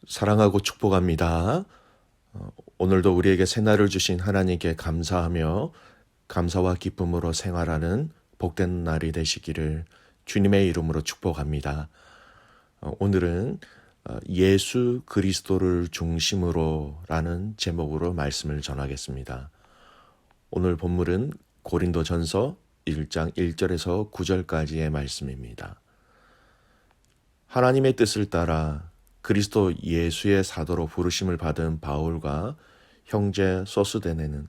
사랑하고 축복합니다. 오늘도 우리에게 새날을 주신 하나님께 감사하며 감사와 기쁨으로 생활하는 복된 날이 되시기를 주님의 이름으로 축복합니다. 오늘은 예수 그리스도를 중심으로 라는 제목으로 말씀을 전하겠습니다. 오늘 본문은 고린도전서 1장 1절에서 9절까지의 말씀입니다. 하나님의 뜻을 따라 그리스도 예수의 사도로 부르심을 받은 바울과 형제 소스데네는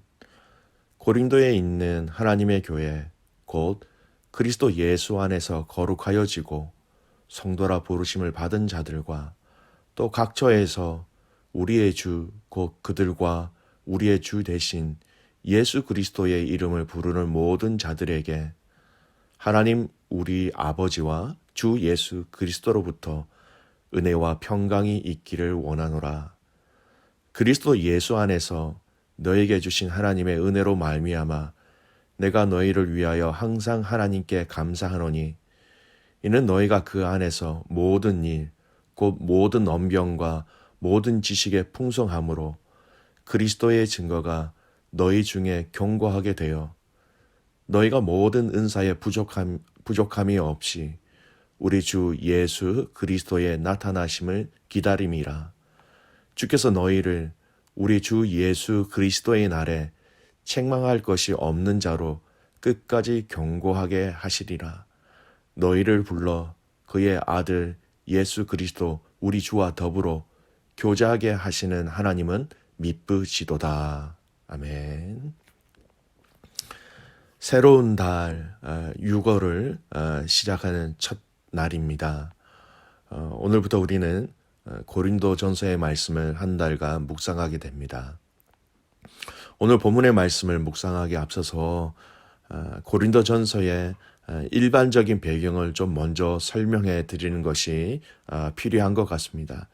고린도에 있는 하나님의 교회 곧 그리스도 예수 안에서 거룩하여지고 성도라 부르심을 받은 자들과 또 각처에서 우리의 주 곧 그들과 우리의 주 대신 예수 그리스도의 이름을 부르는 모든 자들에게 하나님 우리 아버지와 주 예수 그리스도로부터 은혜와 평강이 있기를 원하노라. 그리스도 예수 안에서 너에게 주신 하나님의 은혜로 말미암아 내가 너희를 위하여 항상 하나님께 감사하노니 이는 너희가 그 안에서 모든 일, 곧 모든 언변과 모든 지식의 풍성함으로 그리스도의 증거가 너희 중에 견고하게 되어 너희가 모든 은사에 부족함이 없이 우리 주 예수 그리스도의 나타나심을 기다림이라. 주께서 너희를 우리 주 예수 그리스도의 날에 책망할 것이 없는 자로 끝까지 견고하게 하시리라. 너희를 불러 그의 아들 예수 그리스도 우리 주와 더불어 교제하게 하시는 하나님은 미쁘시도다. 아멘. 새로운 달 6월을 시작하는 첫 날입니다. 오늘부터 우리는 고린도전서의 말씀을 한 달간 묵상하게 됩니다. 오늘 본문의 말씀을 묵상하기 앞서서 고린도전서의 일반적인 배경을 좀 먼저 설명해 드리는 것이 필요한 것 같습니다.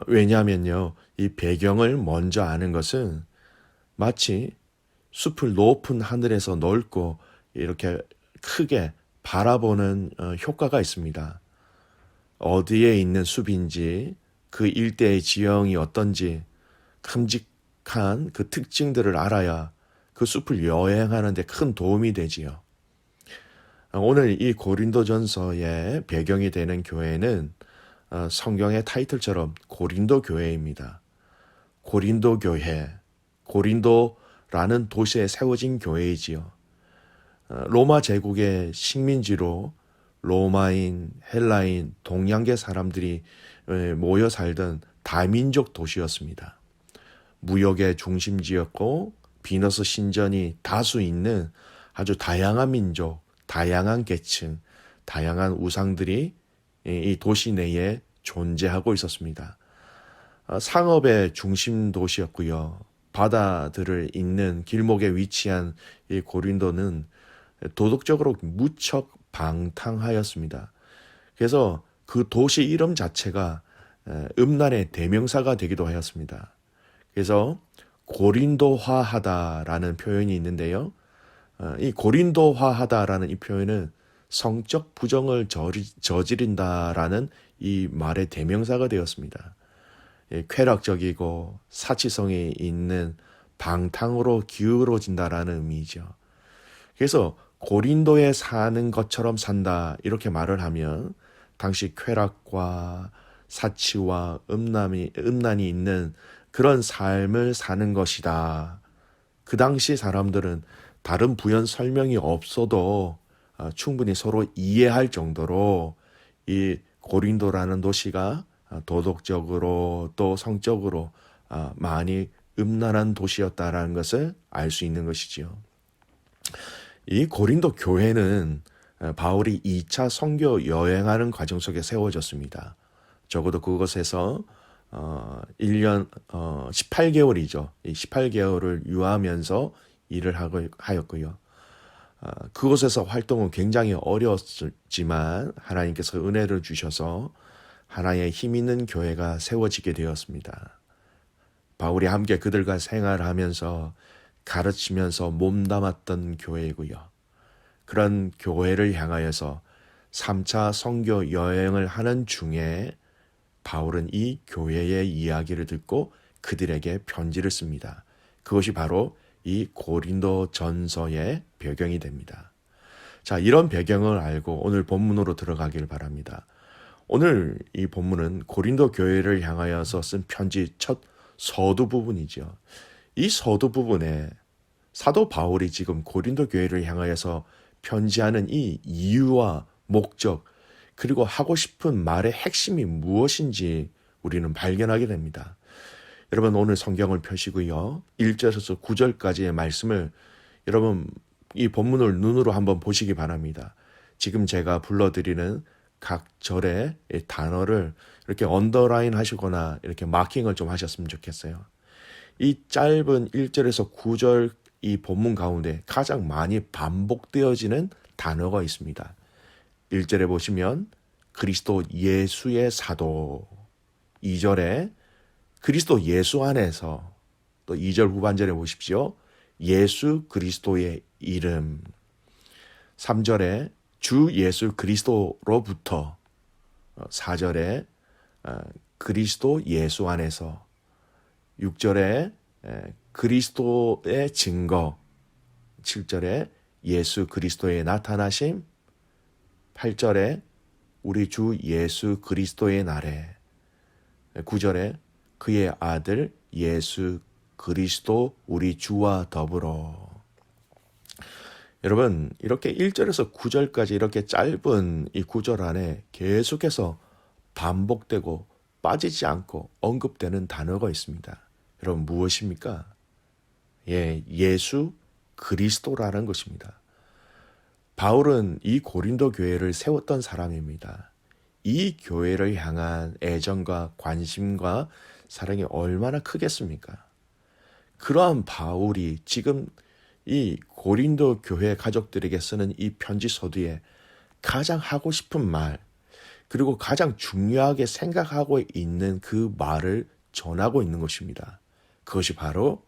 왜냐하면요, 이 배경을 먼저 아는 것은 마치 숲을 높은 하늘에서 넓고 이렇게 크게 바라보는 효과가 있습니다. 어디에 있는 숲인지 그 일대의 지형이 어떤지 큼직한 그 특징들을 알아야 그 숲을 여행하는 데 큰 도움이 되지요. 오늘 이 고린도전서의 배경이 되는 교회는 성경의 타이틀처럼 고린도 교회입니다. 고린도 교회, 고린도라는 도시에 세워진 교회이지요. 로마 제국의 식민지로 로마인, 헬라인, 동양계 사람들이 모여 살던 다민족 도시였습니다. 무역의 중심지였고 비너스 신전이 다수 있는 아주 다양한 민족, 다양한 계층, 다양한 우상들이 이 도시 내에 존재하고 있었습니다. 상업의 중심 도시였고요. 바다들을 잇는 길목에 위치한 이 고린도는 도덕적으로 무척 방탕하였습니다. 그래서 그 도시 이름 자체가 음란의 대명사가 되기도 하였습니다. 그래서 고린도화하다라는 표현이 있는데요. 이 고린도화하다라는 이 표현은 성적 부정을 저지른다라는 이 말의 대명사가 되었습니다. 쾌락적이고 사치성이 있는 방탕으로 기울어진다라는 의미죠. 그래서 고린도에 사는 것처럼 산다 이렇게 말을 하면 당시 쾌락과 사치와 음란이 있는 그런 삶을 사는 것이다. 그 당시 사람들은 다른 부연 설명이 없어도 충분히 서로 이해할 정도로 이 고린도라는 도시가 도덕적으로 또 성적으로 많이 음란한 도시였다라는 것을 알 수 있는 것이지요. 이 고린도 교회는 바울이 2차 선교 여행하는 과정 속에 세워졌습니다. 적어도 그곳에서 1년 18개월이죠. 이 18개월을 유하면서 일을 하였고요. 그곳에서 활동은 굉장히 어려웠지만 하나님께서 은혜를 주셔서 하나의 힘 있는 교회가 세워지게 되었습니다. 바울이 함께 그들과 생활하면서 가르치면서 몸담았던 교회이고요. 그런 교회를 향하여서 3차 선교 여행을 하는 중에 바울은 이 교회의 이야기를 듣고 그들에게 편지를 씁니다. 그것이 바로 이 고린도 전서의 배경이 됩니다. 자, 이런 배경을 알고 오늘 본문으로 들어가길 바랍니다. 오늘 이 본문은 고린도 교회를 향하여서 쓴 편지 첫 서두 부분이죠. 이 서두 부분에 사도 바울이 지금 고린도 교회를 향하여서 편지하는 이 이유와 목적, 그리고 하고 싶은 말의 핵심이 무엇인지 우리는 발견하게 됩니다. 여러분, 오늘 성경을 펴시고요. 1절에서 9절까지의 말씀을 여러분 이 본문을 눈으로 한번 보시기 바랍니다. 지금 제가 불러드리는 각 절의 단어를 이렇게 언더라인 하시거나 이렇게 마킹을 좀 하셨으면 좋겠어요. 이 짧은 1절에서 9절 이 본문 가운데 가장 많이 반복되어지는 단어가 있습니다. 1절에 보시면 그리스도 예수의 사도, 2절에 그리스도 예수 안에서, 또 2절 후반절에 보십시오. 예수 그리스도의 이름, 3절에 주 예수 그리스도로부터, 4절에 그리스도 예수 안에서, 6절에 그리스도의 증거, 7절에 예수 그리스도의 나타나심, 8절에 우리 주 예수 그리스도의 날에, 9절에 그의 아들 예수 그리스도 우리 주와 더불어. 여러분, 이렇게 1절에서 9절까지 이렇게 짧은 이 구절 안에 계속해서 반복되고 빠지지 않고 언급되는 단어가 있습니다. 여러분, 무엇입니까? 예수 그리스도라는 것입니다. 바울은 이 고린도 교회를 세웠던 사람입니다. 이 교회를 향한 애정과 관심과 사랑이 얼마나 크겠습니까? 그러한 바울이 지금 이 고린도 교회 가족들에게 쓰는 이 편지 서두에 가장 하고 싶은 말, 그리고 가장 중요하게 생각하고 있는 그 말을 전하고 있는 것입니다. 그것이 바로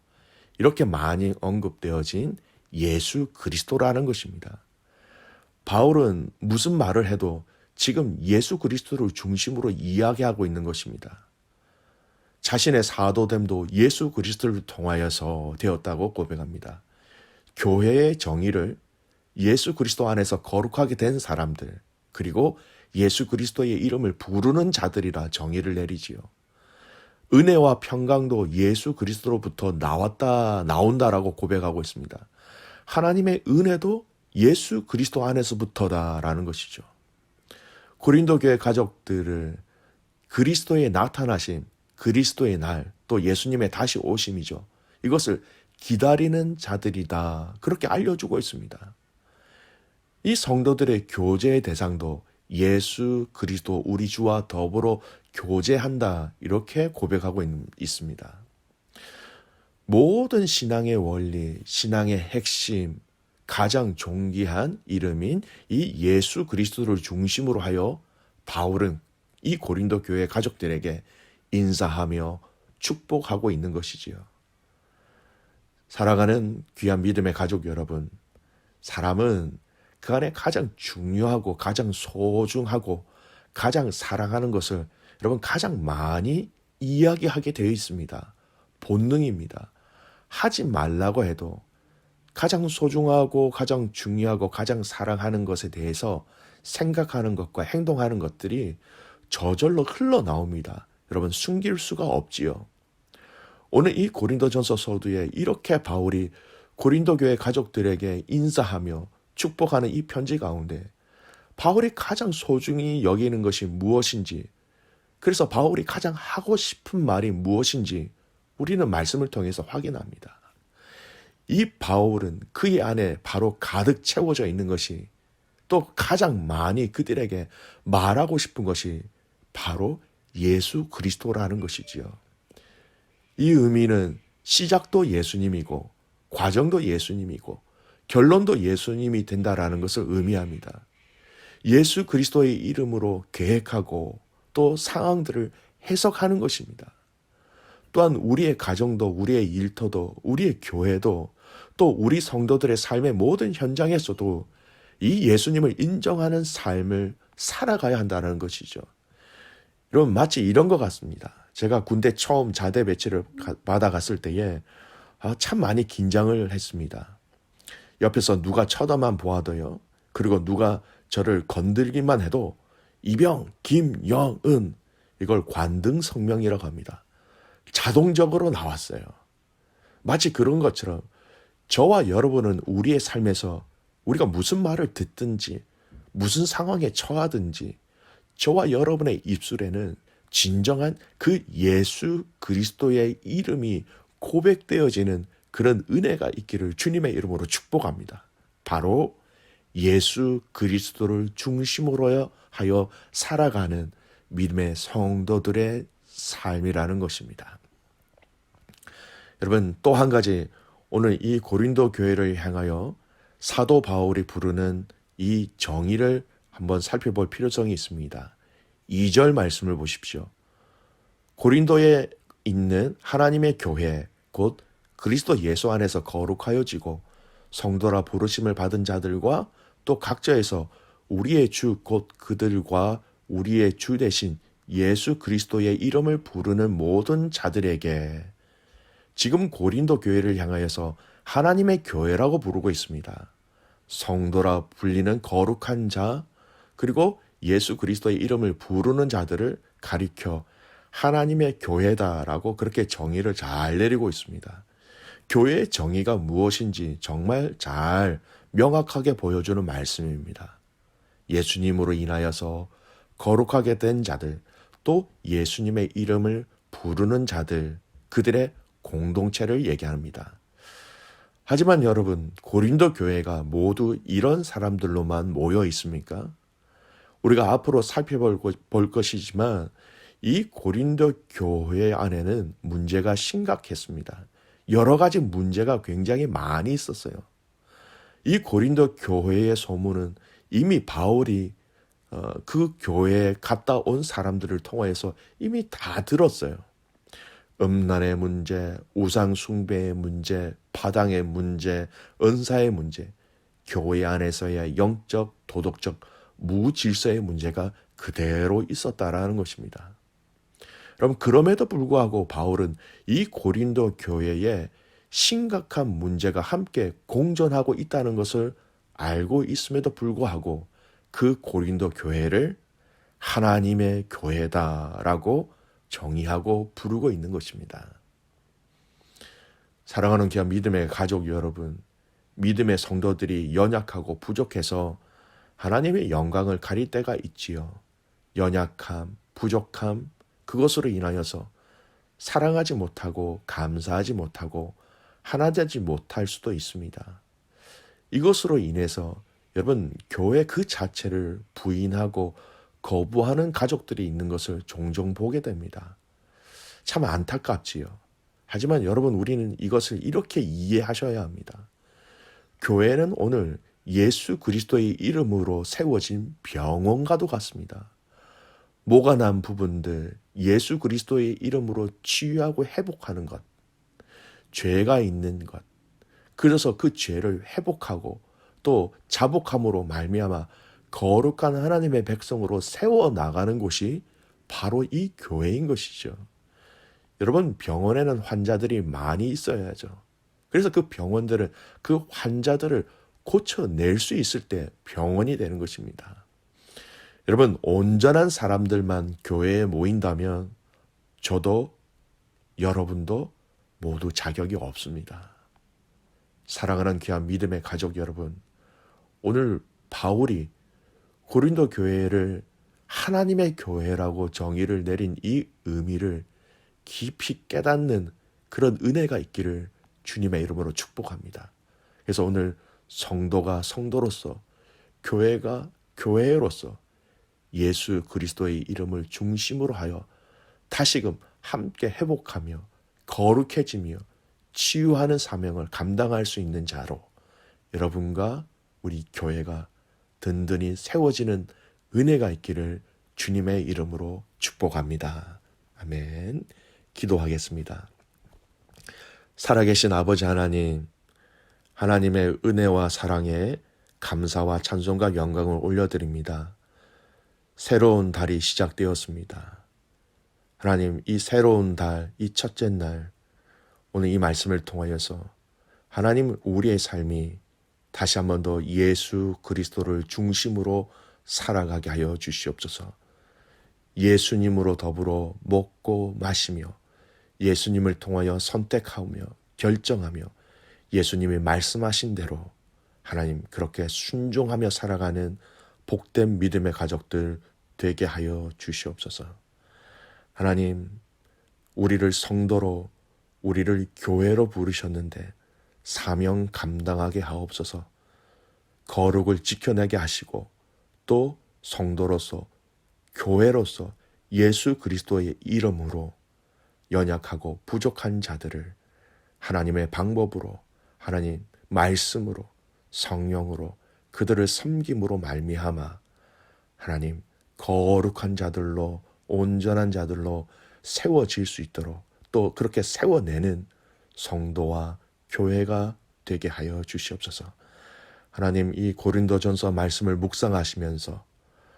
이렇게 많이 언급되어진 예수 그리스도라는 것입니다. 바울은 무슨 말을 해도 지금 예수 그리스도를 중심으로 이야기하고 있는 것입니다. 자신의 사도됨도 예수 그리스도를 통하여서 되었다고 고백합니다. 교회의 정의를 예수 그리스도 안에서 거룩하게 된 사람들, 그리고 예수 그리스도의 이름을 부르는 자들이라 정의를 내리지요. 은혜와 평강도 예수 그리스도로부터 나온다라고 고백하고 있습니다. 하나님의 은혜도 예수 그리스도 안에서부터다라는 것이죠. 고린도 교회 가족들을 그리스도의 나타나심, 그리스도의 날, 또 예수님의 다시 오심이죠. 이것을 기다리는 자들이다. 그렇게 알려주고 있습니다. 이 성도들의 교제의 대상도 예수 그리스도 우리 주와 더불어 교제한다. 이렇게 고백하고 있습니다. 모든 신앙의 원리, 신앙의 핵심, 가장 존귀한 이름인 이 예수 그리스도를 중심으로 하여 바울은 이 고린도 교회 가족들에게 인사하며 축복하고 있는 것이지요. 사랑하는 귀한 믿음의 가족 여러분, 사람은 그 안에 가장 중요하고 가장 소중하고 가장 사랑하는 것을 여러분 가장 많이 이야기하게 되어 있습니다. 본능입니다. 하지 말라고 해도 가장 소중하고 가장 중요하고 가장 사랑하는 것에 대해서 생각하는 것과 행동하는 것들이 저절로 흘러나옵니다. 여러분, 숨길 수가 없지요. 오늘 이 고린도전서 서두에 이렇게 바울이 고린도 교회 가족들에게 인사하며 축복하는 이 편지 가운데 바울이 가장 소중히 여기는 것이 무엇인지, 그래서 바울이 가장 하고 싶은 말이 무엇인지 우리는 말씀을 통해서 확인합니다. 이 바울은 그의 안에 바로 가득 채워져 있는 것이, 또 가장 많이 그들에게 말하고 싶은 것이 바로 예수 그리스도라는 것이지요. 이 의미는 시작도 예수님이고 과정도 예수님이고 결론도 예수님이 된다라는 것을 의미합니다. 예수 그리스도의 이름으로 계획하고 또 상황들을 해석하는 것입니다. 또한 우리의 가정도, 우리의 일터도, 우리의 교회도, 또 우리 성도들의 삶의 모든 현장에서도 이 예수님을 인정하는 삶을 살아가야 한다는 것이죠. 여러분 마치 이런 것 같습니다. 제가 군대 처음 자대 배치를 받아갔을 때에 참 많이 긴장을 했습니다. 옆에서 누가 쳐다만 보아도요. 그리고 누가 저를 건들기만 해도 이병 김영은 이걸 관등 성명이라고 합니다. 자동적으로 나왔어요. 마치 그런 것처럼 저와 여러분은 우리의 삶에서 우리가 무슨 말을 듣든지 무슨 상황에 처하든지 저와 여러분의 입술에는 진정한 그 예수 그리스도의 이름이 고백되어지는 그런 은혜가 있기를 주님의 이름으로 축복합니다. 바로 예수 그리스도를 중심으로 하여 살아가는 믿음의 성도들의 삶이라는 것입니다. 여러분 또 한 가지 오늘 이 고린도 교회를 향하여 사도 바울이 부르는 이 정의를 한번 살펴볼 필요성이 있습니다. 2절 말씀을 보십시오. 고린도에 있는 하나님의 교회 곧 그리스도 예수 안에서 거룩하여지고 성도라 부르심을 받은 자들과 또 각자에서 우리의 주 곧 그들과 우리의 주 대신 예수 그리스도의 이름을 부르는 모든 자들에게 지금 고린도 교회를 향하여서 하나님의 교회라고 부르고 있습니다. 성도라 불리는 거룩한 자 그리고 예수 그리스도의 이름을 부르는 자들을 가리켜 하나님의 교회다라고 그렇게 정의를 잘 내리고 있습니다. 교회의 정의가 무엇인지 정말 잘 명확하게 보여주는 말씀입니다. 예수님으로 인하여서 거룩하게 된 자들, 또 예수님의 이름을 부르는 자들, 그들의 공동체를 얘기합니다. 하지만 여러분, 고린도 교회가 모두 이런 사람들로만 모여 있습니까? 우리가 앞으로 살펴볼 것이지만 이 고린도 교회 안에는 문제가 심각했습니다. 여러 가지 문제가 굉장히 많이 있었어요. 이 고린도 교회의 소문은 이미 바울이 그 교회에 갔다 온 사람들을 통해서 이미 다 들었어요. 음란의 문제, 우상 숭배의 문제, 파당의 문제, 은사의 문제, 교회 안에서의 영적, 도덕적, 무질서의 문제가 그대로 있었다라는 것입니다. 그럼 그럼에도 불구하고 바울은 이 고린도 교회에 심각한 문제가 함께 공존하고 있다는 것을 알고 있음에도 불구하고 그 고린도 교회를 하나님의 교회다라고 정의하고 부르고 있는 것입니다. 사랑하는 귀한 믿음의 가족 여러분, 믿음의 성도들이 연약하고 부족해서 하나님의 영광을 가릴 때가 있지요. 연약함, 부족함, 그것으로 인하여서 사랑하지 못하고 감사하지 못하고 하나 되지 못할 수도 있습니다. 이것으로 인해서 여러분 교회 그 자체를 부인하고 거부하는 가족들이 있는 것을 종종 보게 됩니다. 참 안타깝지요. 하지만 여러분 우리는 이것을 이렇게 이해하셔야 합니다. 교회는 오늘 예수 그리스도의 이름으로 세워진 병원과도 같습니다. 모가 난 부분들 예수 그리스도의 이름으로 치유하고 회복하는 것, 죄가 있는 것, 그래서 그 죄를 회복하고 또 자복함으로 말미암아 거룩한 하나님의 백성으로 세워나가는 곳이 바로 이 교회인 것이죠. 여러분 병원에는 환자들이 많이 있어야죠. 그래서 그 병원들은 그 환자들을 고쳐낼 수 있을 때 병원이 되는 것입니다. 여러분 온전한 사람들만 교회에 모인다면 저도 여러분도 모두 자격이 없습니다. 사랑하는 귀한 믿음의 가족 여러분, 오늘 바울이 고린도 교회를 하나님의 교회라고 정의를 내린 이 의미를 깊이 깨닫는 그런 은혜가 있기를 주님의 이름으로 축복합니다. 그래서 오늘 성도가 성도로서, 교회가 교회로서 예수 그리스도의 이름을 중심으로 하여 다시금 함께 회복하며 거룩해지며 치유하는 사명을 감당할 수 있는 자로 여러분과 우리 교회가 든든히 세워지는 은혜가 있기를 주님의 이름으로 축복합니다. 아멘. 기도하겠습니다. 살아계신 아버지 하나님, 하나님의 은혜와 사랑에 감사와 찬송과 영광을 올려드립니다. 새로운 달이 시작되었습니다. 하나님, 이 새로운 달, 이 첫째 날, 오늘 이 말씀을 통하여서 하나님, 우리의 삶이 다시 한 번 더 예수 그리스도를 중심으로 살아가게 하여 주시옵소서. 예수님으로 더불어 먹고 마시며 예수님을 통하여 선택하며 결정하며 예수님이 말씀하신 대로 하나님 그렇게 순종하며 살아가는 복된 믿음의 가족들 되게 하여 주시옵소서. 하나님, 우리를 성도로, 우리를 교회로 부르셨는데 사명 감당하게 하옵소서. 거룩을 지켜내게 하시고 또 성도로서, 교회로서 예수 그리스도의 이름으로 연약하고 부족한 자들을 하나님의 방법으로, 하나님 말씀으로, 성령으로 그들을 섬김으로 말미암아 하나님 거룩한 자들로, 온전한 자들로 세워질 수 있도록 또 그렇게 세워내는 성도와 교회가 되게 하여 주시옵소서. 하나님, 이 고린도전서 말씀을 묵상하시면서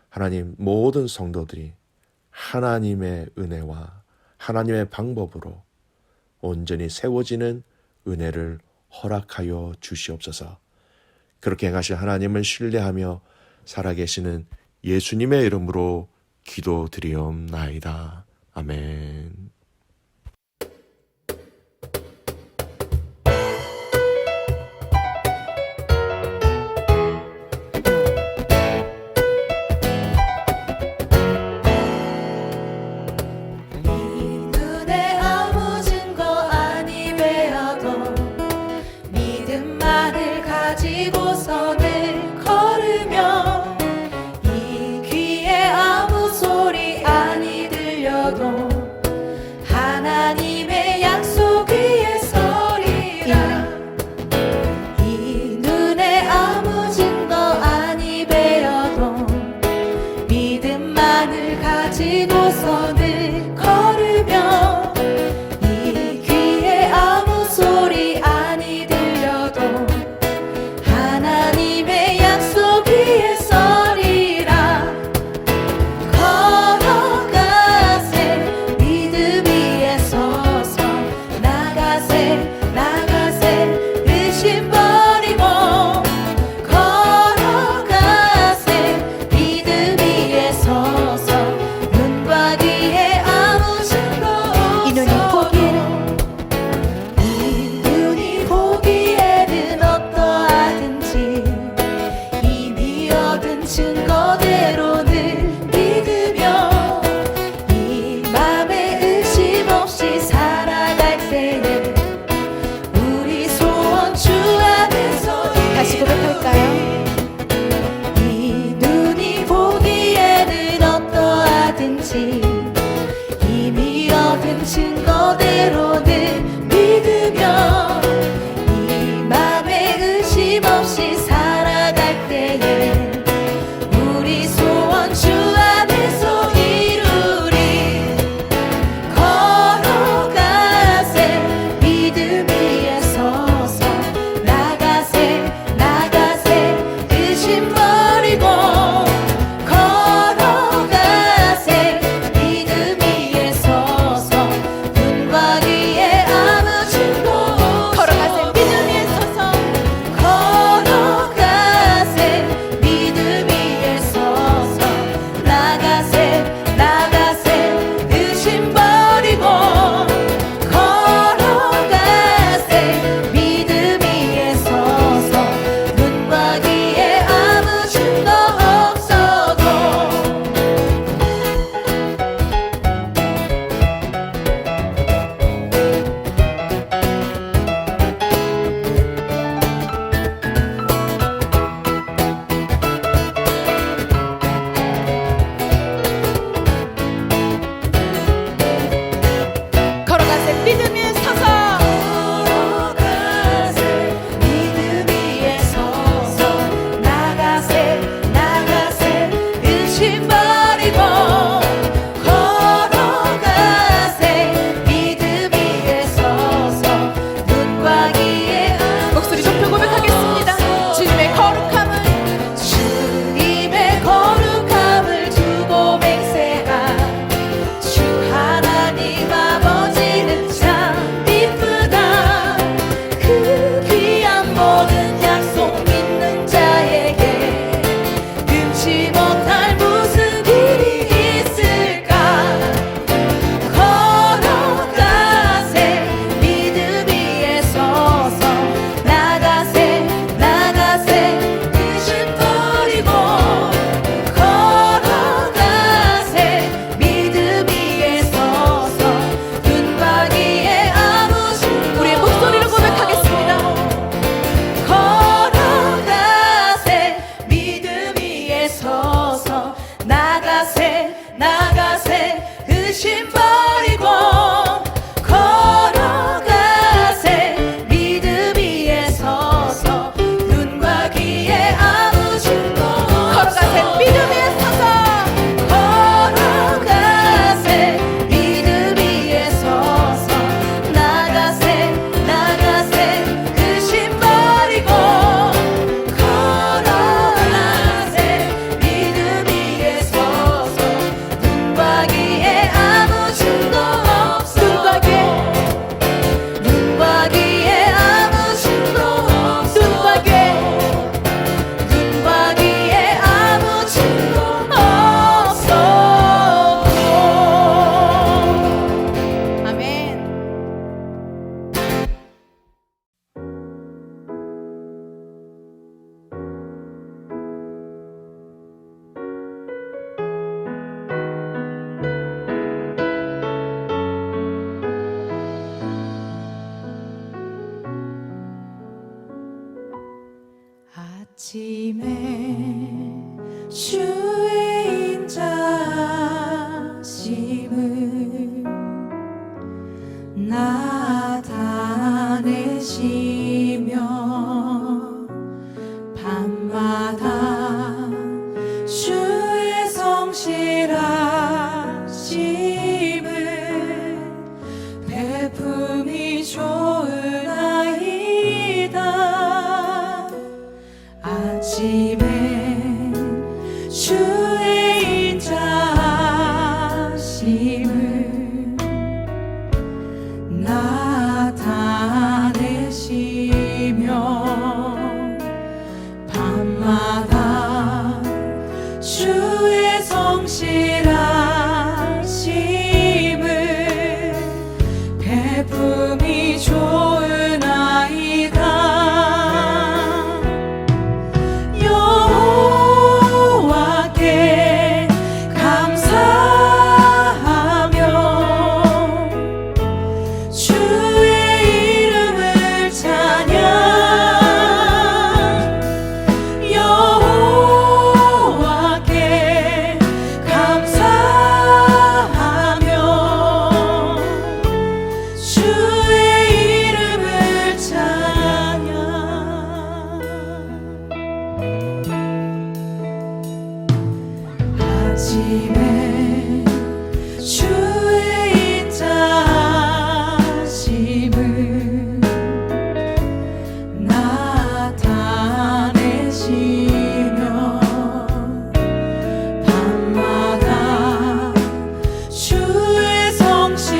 하나님 모든 성도들이 하나님의 은혜와 하나님의 방법으로 온전히 세워지는 은혜를 허락하여 주시옵소서. 그렇게 행하신 하나님을 신뢰하며 살아계시는 예수님의 이름으로 기도드리옵나이다. 아멘. 눈에 아무 증거 아니 배어도 믿음만을 가지고서는 걸으며 이 귀에 아무 소리 아니 들려도 아침에 주의 인자심을 나타내시며 밤마다 주의 성실하심을 베품이 좋으나이다. 아침에 주의 인자심을 나타내시며 밤마다 주의 성실하심을 베품이 좋으나이다. 여호와께 감사하며 주의 이름을 찬양. 여호와께 감사하며 주의 이름을 찬양. 아침에 주의 인자심을 나타내시며 밤마다 주의 성실하심을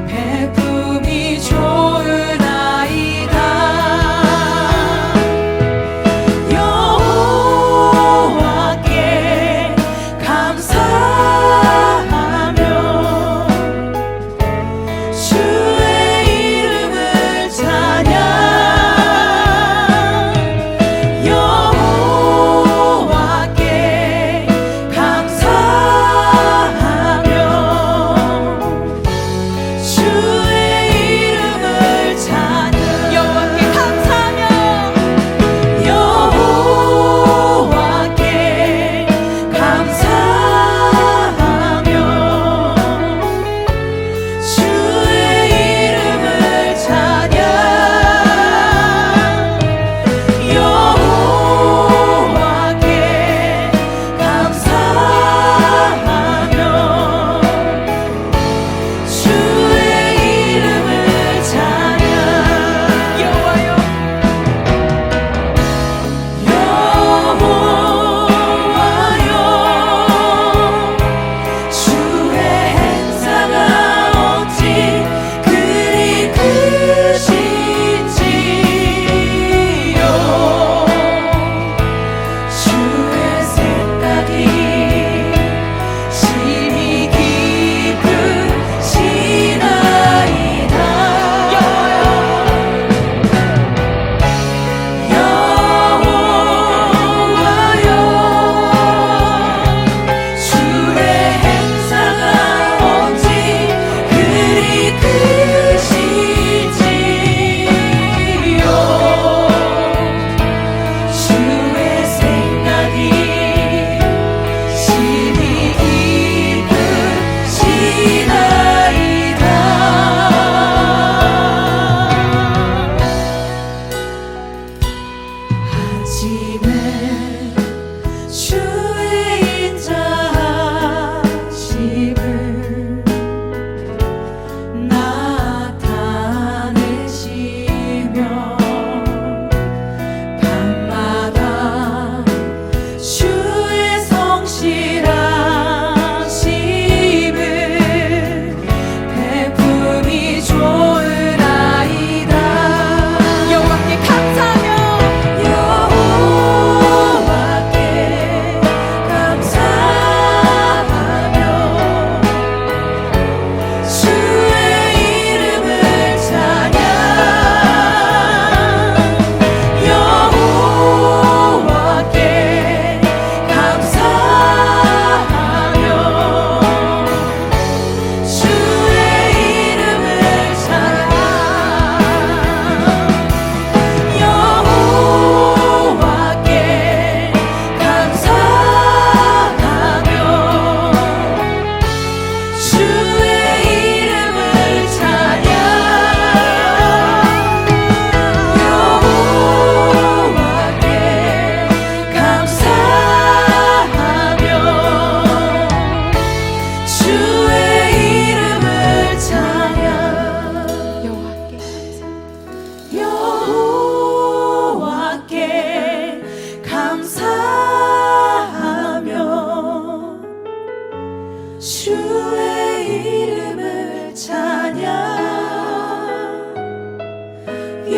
베품이 좋으나이다. 여호와께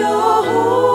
여호와